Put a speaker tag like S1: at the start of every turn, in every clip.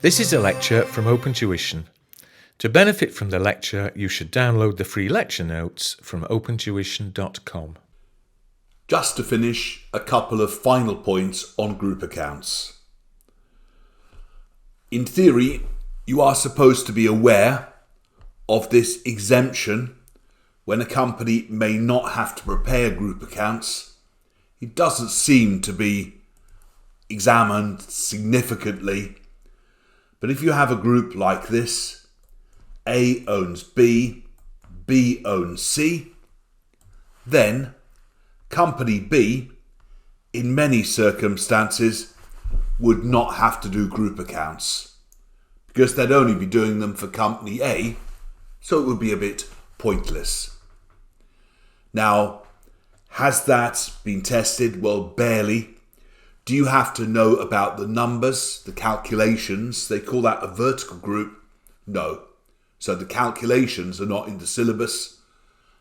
S1: This is a lecture from Open Tuition. To benefit from the lecture, you should download the free lecture notes from opentuition.com.
S2: Just to finish, a couple of final points on group accounts. In theory, you are supposed to be aware of this exemption when a company may not have to prepare group accounts. It doesn't seem to be examined significantly, but if you have a group like this, A owns B, B owns C, then company B, in many circumstances, would not have to do group accounts because they'd only be doing them for company A, so it would be a bit pointless. Now, has that been tested? Well, barely. Do you have to know about the numbers, the calculations? They call that a vertical group. No. So the calculations are not in the syllabus.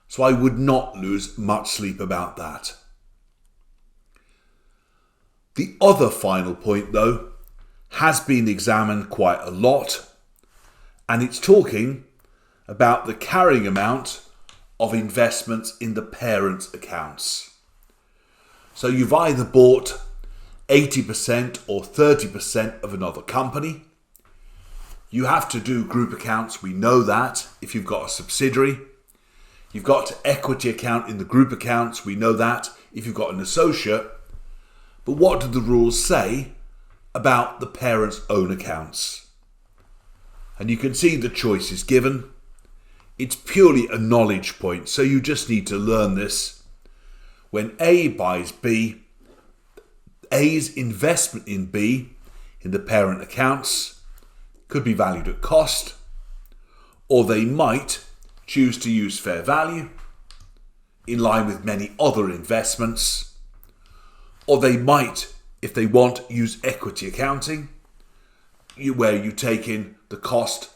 S2: So I would not lose much sleep about that. The other final point, though, has been examined quite a lot, and it's talking about the carrying amount of investments in the parent accounts. So you've either bought 80% or 30% of another company. You have to do group accounts, we know that, if you've got a subsidiary. You've got to equity account in the group accounts, we know that, if you've got an associate. But what do the rules say about the parent's own accounts? And you can see the choices given. It's purely a knowledge point, so you just need to learn this. When A buys B, A's investment in B in the parent accounts could be valued at cost, or they might choose to use fair value in line with many other investments, or they might, if they want, use equity accounting, where you take in the cost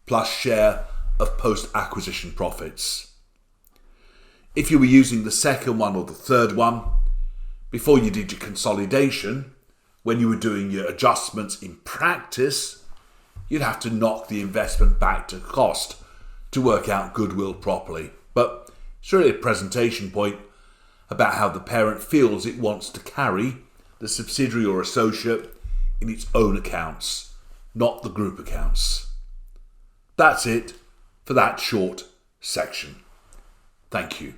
S2: plus share of post-acquisition profits. If you were using the second one or the third one, before you did your consolidation, when you were doing your adjustments in practice, you'd have to knock the investment back to cost to work out goodwill properly. But it's really a presentation point about how the parent feels it wants to carry the subsidiary or associate in its own accounts, not the group accounts. That's it for that short section. Thank you.